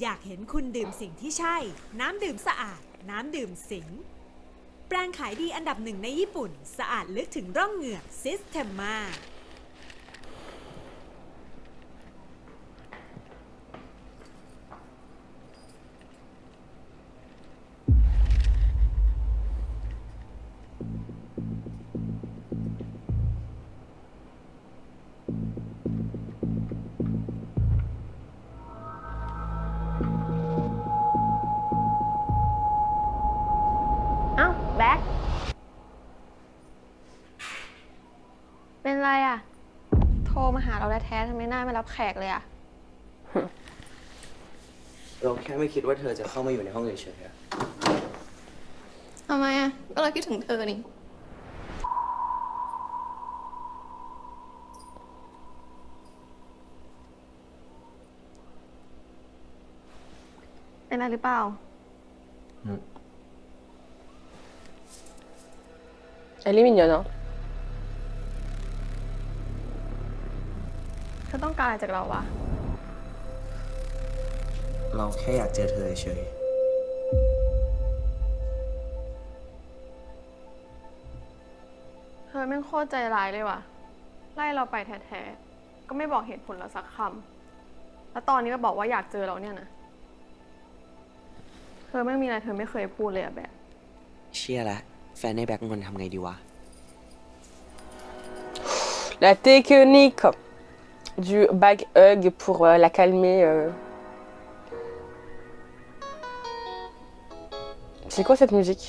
อยากเห็นคุณดื่มสิ่งที่ใช่ น้ำดื่มสะอาด น้ำดื่มสิง แปรงขายดีอันดับ 1ในญี่ปุ่น สะอาดลึกถึงร่องเหงือก Systemaเอ้าแบ็คเป็นไรอะโทรมาหาเราแท้ๆทำไมหน้าไม่รับแขกเลยอะ เราแค่ไม่คิดว่าเธอจะเข้ามาอยู่ในห้องเฉยๆอะ ทำไมอะก็เราคิดถึงเธอนี่เป็นอะไรหรือเปล่า Elle est mignonne, hein. เธอต้องการอะไรจากเราวะ เราแค่อยากเจอเธอเฉย เธอแม่งโคตรใจร้ายเลยว่ะ ไล่เราไปแท้ๆ ก็ไม่บอกเหตุผลเราสักคำ แล้วตอนนี้ก็บอกว่าอยากเจอเราเนี่ยนะ เธอไม่มีอะไรเธอไม่เคยพูดเลยอะแบบ เชี่ยละแฟนในแบ็คมันทำไงดีวะ La technique du bag hug pour la calmer. C'est quoi cette musique?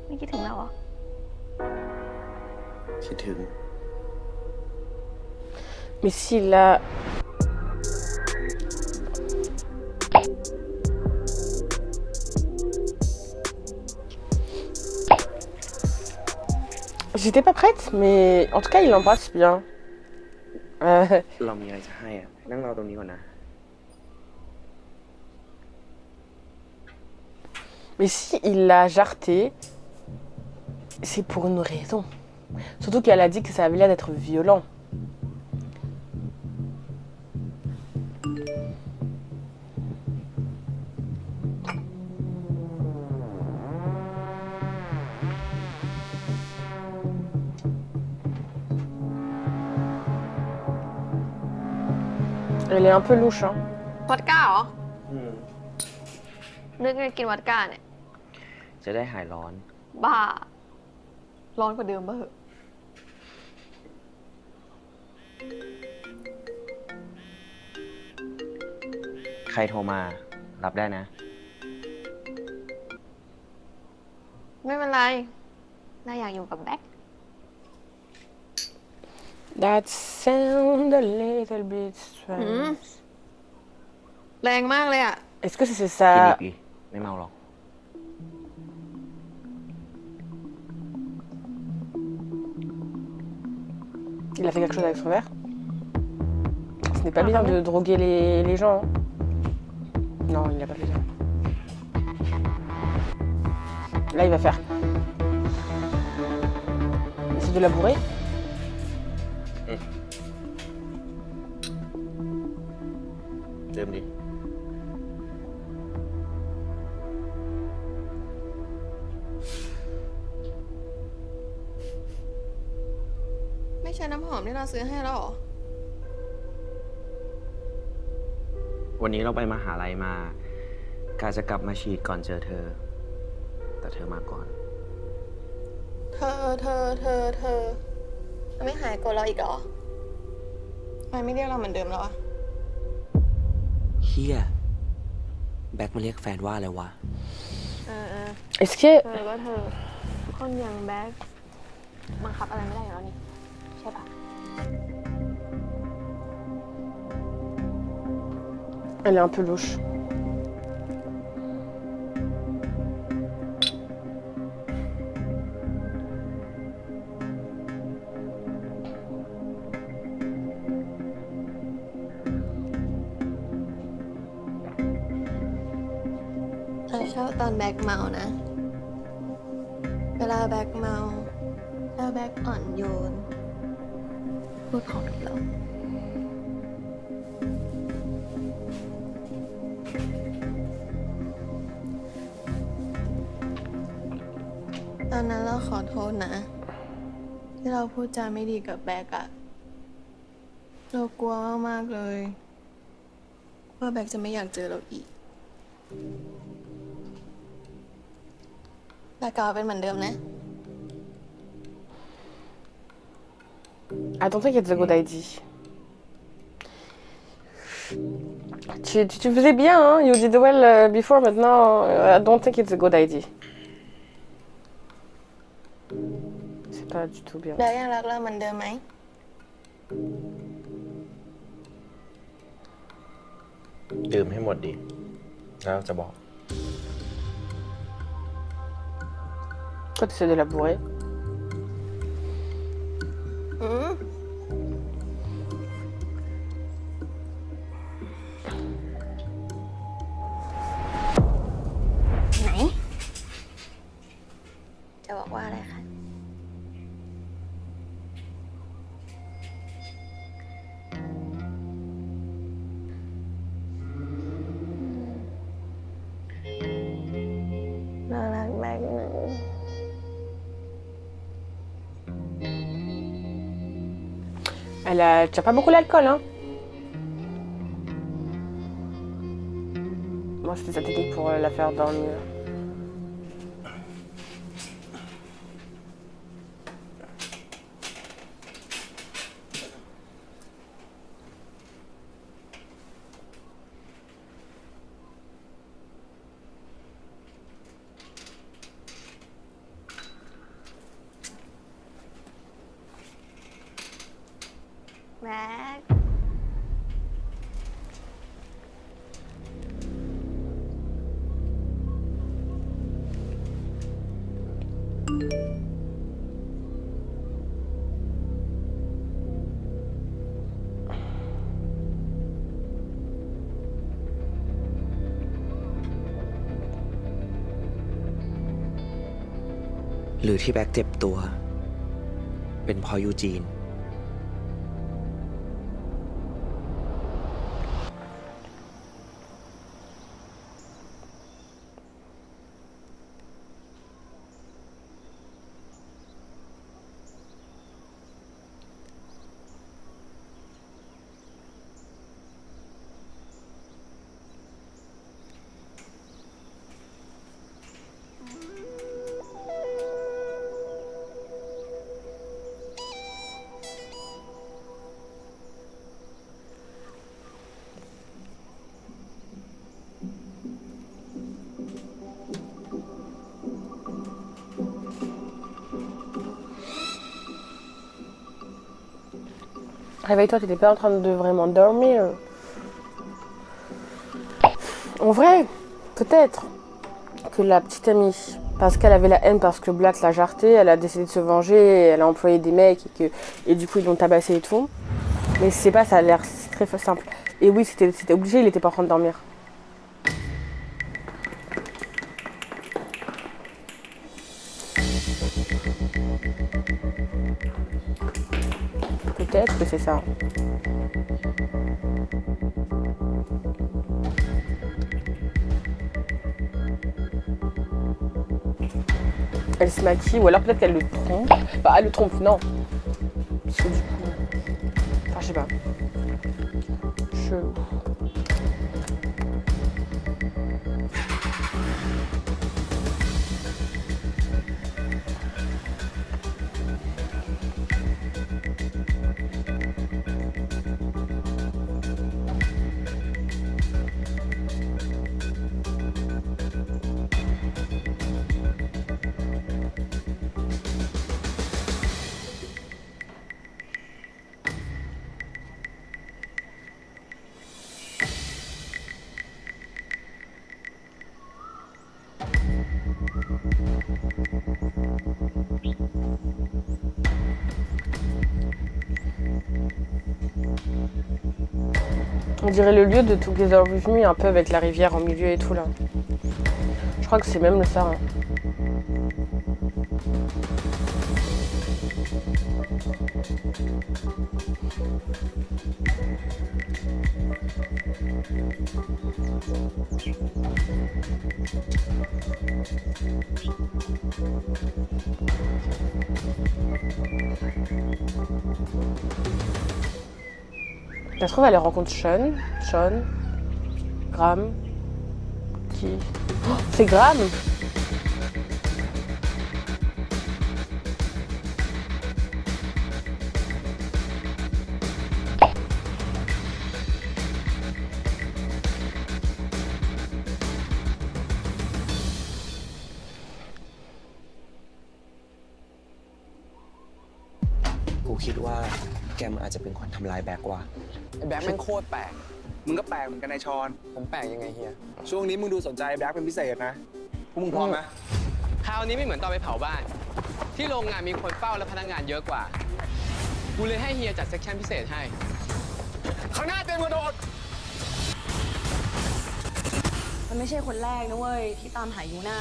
ไม่คิดถึงเราเหรอ คิดถึง Mais si là... J'étais pas prête, mais en tout cas, il l'embrasse bien. เรามีอะไรจะให้อ่ะ นั่งรอตรงนี้ก่อนนะ Mais si il l'a jarté, c'est pour une raison. Surtout qu'elle a dit que ça avait l'air d'être violent. Elle est un peu louche, hein. วอดก้าเหรอ นึกไงกินวอดก้าเนี่ย จะได้หายร้อน บ้า ร้อนกว่าเดิมบ้าเหอะ ใครโทรมา รับได้นะ ไม่เป็นไร น่าอยากอยู่กับแบ็ค That sound a little bit strange. แรงมากเลยอ่ะ Est-ce que c'est กิน ça? อีกดิ ไม่เมาหรอก Il a fait quelque chose avec son verre? Ce n'est pas bien de droguer les gens. Hein. Non, il n'a pas fait ça. Là, il va faire. Essaye de la bourrer. Deuxième. ไม่ใช่น้ำหอมที่เราซื้อให้แล้วเหรอ วันนี้เราไปมหาลัยมากาจะกลับมาฉีดก่อนเจอเธอ แต่เธอมาก่อน เธอไม่หายโกรธเราอีกเหรอทำไมไม่เรียกเราเหมือนเดิมแล้วอะ เฮียแบ็คมาเรียกแฟนว่าอะไรวะ Est-ce que. เธอก็เธอ คนอย่างแบ็คบังคับอะไรไม่ได้อยู่แล้วนี่ ใช่ปะ Elle est un peu louche.เราชอบตอนแบ็คเมานะ เวลาแบ็คเมาแล้วแบ็คอ่อนโยน พูดของเรา ตอนนั้นเราขอโทษนะ ที่เราพูดจาไม่ดีกับแบ็คอะเรากลัวมากๆเลย ว่าแบ็คจะไม่อยากเจอเราอีก แต่กลับมาเป็นเหมือนเดิมนะ I don't think it's a good idea. Tu faisais bien, hein? You did well before, maintenant, I don't think it's a good idea. C'est pas du tout bien. แบ็คยังรักเราเหมือนเดิมไหม ดื่มให้หมดดิ แล้วจะบอก Toi, tu essaies de la bourrer. ไหน จะบอกว่าอะไรคะ น่ารักแบ็คนะ Elle tient pas beaucoup l'alcool, hein? Moi, c'était sa technique pour la faire dormir. Mac. หรือที่แบ็คเจ็บตัว เป็นเพราะยูจีน Réveille-toi, t'étais pas en train de vraiment dormir. En vrai, peut-être que la petite amie, parce qu'elle avait la haine parce que Black l'a jarté, elle a décidé de se venger, elle a employé des mecs et du coup ils l'ont tabassé et tout. Mais c'est pas, ça a l'air très simple. Et oui, c'était obligé, il était pas en train de dormir. Peut-être que c'est ça. Elle se maquille, ou alors peut-être qu'elle le trompe. Bah, elle le trompe, non. Parce que du coup... Enfin, je sais pas. Chelou. On dirait le lieu de Together With Me, un peu avec la rivière au milieu et tout là. Je crois que c'est même ça. Hein. Ça se trouve, elle rencontre Sean, Graham, qui... Oh, c'est Graham!กูคิดว่าแกมอาจจะเป็นคนทำลายแบ็กว่า ไอ้แบ็คแม่งโคตรแปลก มึงก็แปลกเหมือนกันนายชอนผมแปลกยังไงเฮีย ช่วงนี้มึงดูสนใจแบ็คเป็นพิเศษนะ พวกมึงพร้อมไหม คราวนี้ไม่เหมือนตอนไปเผาบ้าน ที่โรงงานมีคนเฝ้าและพนักงานเยอะกว่า กูเลยให้เฮียจัดเซ็กชันพิเศษให้ ข้างหน้าเต็มกระโดด มันไม่ใช่คนแรกนะเว้ยที่ตามหายูน่า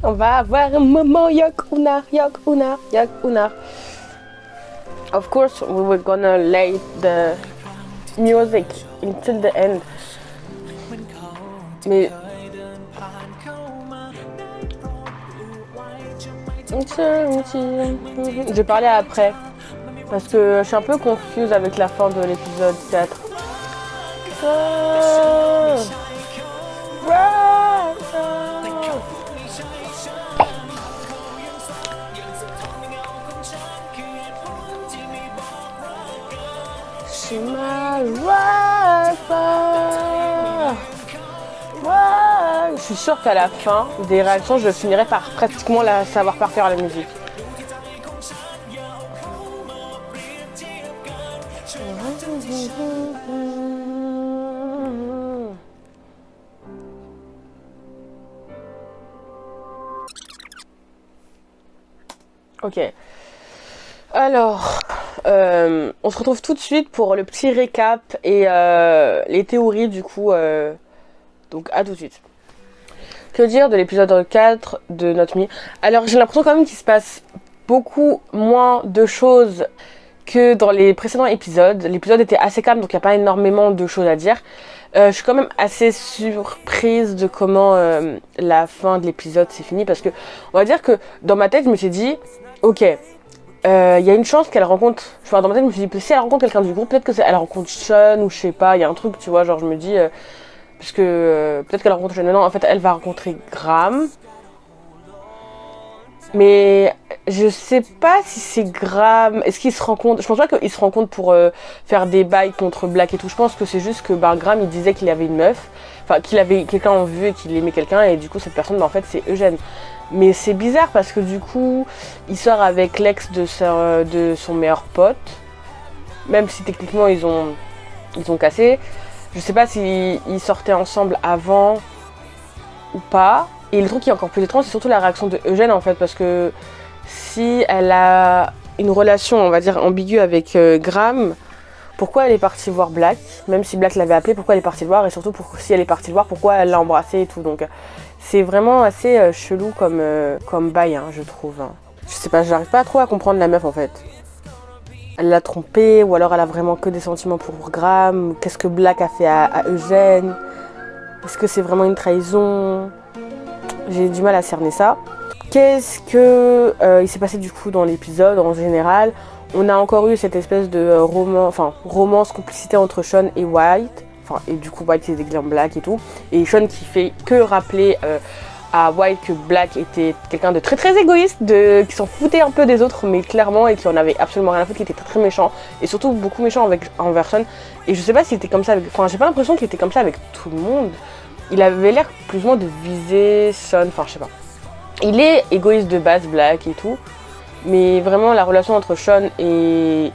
On va avoir un moment Yakunar. Of course, we were gonna lay the music until the end. Mais je vais parler après parce que je suis un peu confuse avec la fin de l'épisode 4. Je suis sûre qu'à la fin des réactions, je finirai par pratiquement savoir par cœur la musique. Ok. Alors, on se retrouve tout de suite pour le petit récap et les théories du coup Donc à tout de suite. Que dire de l'épisode 4 de Not Me? Alors j'ai l'impression quand même qu'il se passe beaucoup moins de choses que dans les précédents épisodes. L'épisode était assez calme, donc il n'y a pas énormément de choses à dire. Je suis quand même assez surprise de comment la fin de l'épisode s'est finie, parce que on va dire que dans ma tête je me suis dit ok, il y a une chance qu'elle rencontre, enfin dans ma tête je me suis dit si elle rencontre quelqu'un du groupe, peut-être que elle rencontre Sean ou je sais pas, il y a un truc, tu vois, genre je me dis parce que peut-être qu'elle rencontre Sean, non en fait elle va rencontrer Graham. Mais je sais pas si c'est Graham. Est-ce qu'ils se rencontrent? Je pense pas qu'ils se rencontrent pour faire des bails contre Black et tout. Je pense que c'est juste que Graham il disait qu'il avait une meuf, enfin qu'il avait quelqu'un en vue et qu'il aimait quelqu'un, et du coup cette personne en fait c'est Eugène. Mais c'est bizarre parce que du coup il sort avec l'ex de son meilleur pote, même si techniquement ils ont cassé. Je sais pas s'ils sortaient ensemble avant ou pas. Et le truc qui est encore plus étrange, c'est surtout la réaction de Eugène en fait, parce que si elle a une relation, on va dire, ambiguë avec Graham, pourquoi elle est partie voir Black? Même si Black l'avait appelé, pourquoi elle est partie le voir? Et surtout, si elle est partie le voir, pourquoi elle l'a embrassé et tout. Donc c'est vraiment assez chelou comme bail, hein, je trouve. Je sais pas, j'arrive pas trop à comprendre la meuf en fait. Elle l'a trompé, ou alors elle a vraiment que des sentiments pour Graham? Qu'est-ce que Black a fait à Eugène? Est-ce que c'est vraiment une trahison? J'ai du mal à cerner ça. Qu'est-ce que il s'est passé du coup dans l'épisode en général? On a encore eu cette espèce de romance, complicité entre Sean et White. Et du coup White s'est déguisé en Black et tout. Et Sean qui fait que rappeler à White que Black était quelqu'un de très très égoïste, qui s'en foutait un peu des autres, mais clairement, et qui en avait absolument rien à foutre, qui était très très méchant. Et surtout beaucoup méchant envers Sean. Et je sais pas s'il était comme ça avec... Enfin j'ai pas l'impression qu'il était comme ça avec tout le monde. Il avait l'air plus ou moins de viser Sean, enfin je sais pas. Il est égoïste de base, Black et tout, mais vraiment la relation entre Sean et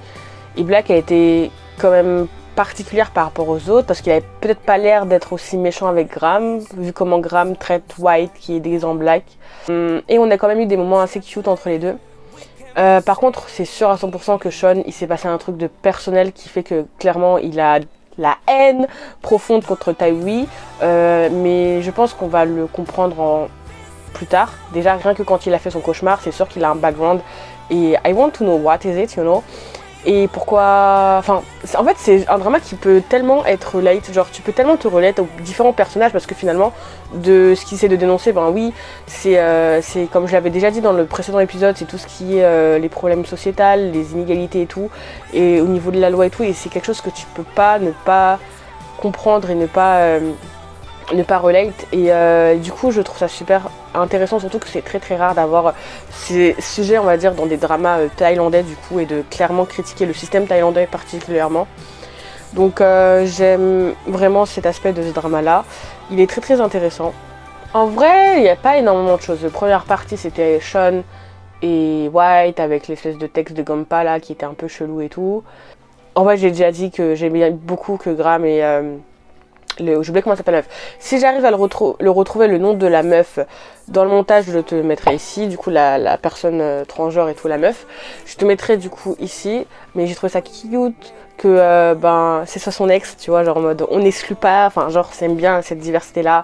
Black a été quand même particulière par rapport aux autres, parce qu'il avait peut-être pas l'air d'être aussi méchant avec Graham, vu comment Graham traite White qui est déguisé en Black. Et on a quand même eu des moments assez cute entre les deux. Par contre, c'est sûr à 100% que Sean, il s'est passé un truc de personnel qui fait que clairement il a la haine profonde contre Taïwi, mais je pense qu'on va le comprendre plus tard. Déjà rien que quand il a fait son cauchemar, c'est sûr qu'il a un background, et I want to know what is it, you know. Et pourquoi... Enfin, en fait c'est un drama qui peut tellement être relate, genre tu peux tellement te relate aux différents personnages, parce que finalement de ce qu'il essaie de dénoncer, ben oui, c'est comme je l'avais déjà dit dans le précédent épisode, c'est tout ce qui est les problèmes sociétals, les inégalités et tout, et au niveau de la loi et tout, et c'est quelque chose que tu peux pas ne pas comprendre et ne pas relate, et du coup je trouve ça super intéressant, surtout que c'est très très rare d'avoir ces sujets, on va dire, dans des dramas thaïlandais du coup, et de clairement critiquer le système thaïlandais particulièrement. Donc j'aime vraiment cet aspect de ce drama là, il est très très intéressant. En vrai il n'y a pas énormément de choses. La première partie c'était Sean et White avec l'espèce de texte de Gampa là qui était un peu chelou et tout. En vrai j'ai déjà dit que j'aimais beaucoup que Graham et j'ai oublié comment s'appelle la meuf. Si j'arrive à le retrouver le nom de la meuf dans le montage, je te mettrai ici, du coup la personne transgenre et tout, la meuf, je te mettrai du coup ici, mais j'ai trouvé ça cute que c'est ça son ex, tu vois, genre en mode on n'exclut pas, enfin genre j'aime bien cette diversité là,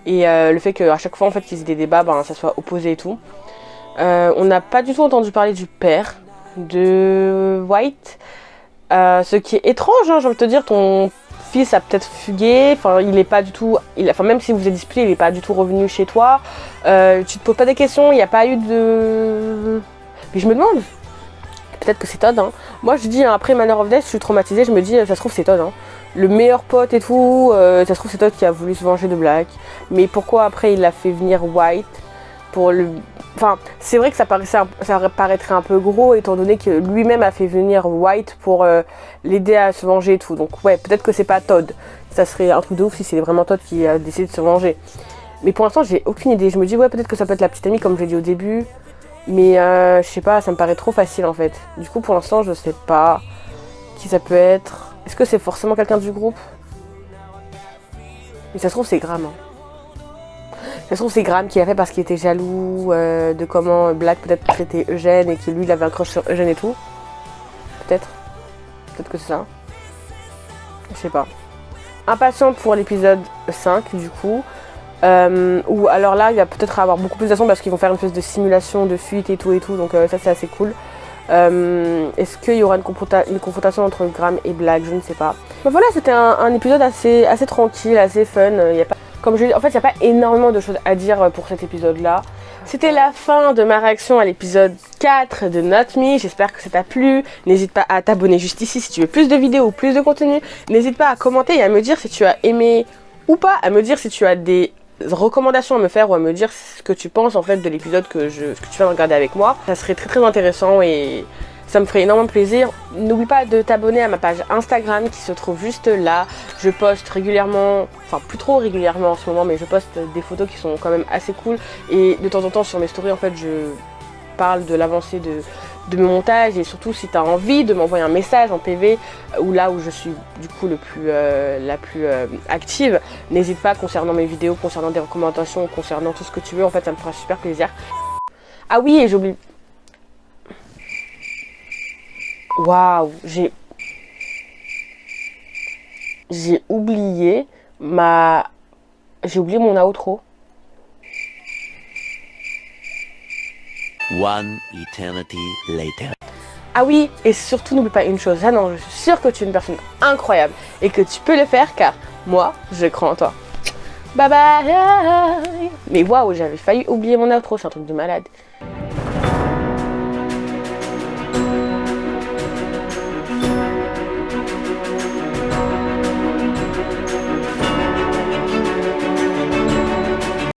et le fait qu'à chaque fois en fait qu'ils aient des débats, ça soit opposé et tout. On n'a pas du tout entendu parler du père de White, ce qui est étrange, hein, j'ai envie de te dire, ton fils a peut-être fugué, il est pas du tout, même si vous êtes disputé, il est pas du tout revenu chez toi, tu te poses pas des questions, il n'y a pas eu de... Mais je me demande, peut-être que c'est Todd, hein. Moi je dis, après Manor of Death, je suis traumatisée, je me dis, ça se trouve c'est Todd, hein. Le meilleur pote et tout, ça se trouve c'est Todd qui a voulu se venger de Black, mais pourquoi après il a fait venir White pour le... Enfin, c'est vrai que ça paraîtrait un peu gros, étant donné que lui-même a fait venir White pour l'aider à se venger et tout. Donc ouais, peut-être que c'est pas Todd. Ça serait un truc de ouf si c'est vraiment Todd qui a décidé de se venger. Mais pour l'instant, j'ai aucune idée. Je me dis, ouais, peut-être que ça peut être la petite amie, comme j'ai dit au début. Mais je sais pas, ça me paraît trop facile en fait. Du coup, pour l'instant, je sais pas qui ça peut être. Est-ce que c'est forcément quelqu'un du groupe? Mais ça se trouve, c'est Graham, hein. Ça se trouve c'est Graham qui l'a fait parce qu'il était jaloux de comment Black peut-être traitait Eugène et que lui il avait un crush sur Eugène et tout. Peut-être que c'est ça. Je sais pas. impatiente pour l'épisode 5 du coup. Ou alors là il va peut-être avoir beaucoup plus d'action parce qu'ils vont faire une espèce de simulation de fuite et tout donc ça c'est assez cool. Est-ce qu'il y aura une confrontation entre Graham et Black? Je ne sais pas. Bah voilà, c'était un épisode assez tranquille, assez fun. Y a pas, comme je dis, en fait il n'y a pas énormément de choses à dire pour cet épisode là. C'était la fin de ma réaction à l'épisode 4 de Not Me. J'espère que ça t'a plu. N'hésite pas à t'abonner juste ici si tu veux plus de vidéos ou plus de contenu. N'hésite pas à commenter et à me dire si tu as aimé ou pas, à me dire si tu as des recommandations à me faire ou à me dire ce que tu penses en fait de l'épisode que tu viens de regarder avec moi. Ça serait très intéressant et ça me ferait énormément plaisir. N'oublie pas de t'abonner à ma page Instagram qui se trouve juste là. Je poste régulièrement, enfin plus trop régulièrement en ce moment, mais je poste des photos qui sont quand même assez cool. Et de temps en temps sur mes stories en fait je parle de l'avancée de mon montage et surtout si tu as envie de m'envoyer un message en PV ou là où je suis du coup la plus active, n'hésite pas concernant mes vidéos, concernant des recommandations, concernant tout ce que tu veux, en fait ça me fera super plaisir. Ah oui, et j'oublie... Waouh, j'ai oublié mon outro. One eternity later. Ah oui, et surtout n'oublie pas une chose, ah non, je suis sûre que tu es une personne incroyable et que tu peux le faire car moi, je crois en toi. Bye bye. Mais waouh, j'avais failli oublier mon outro, c'est un truc de malade.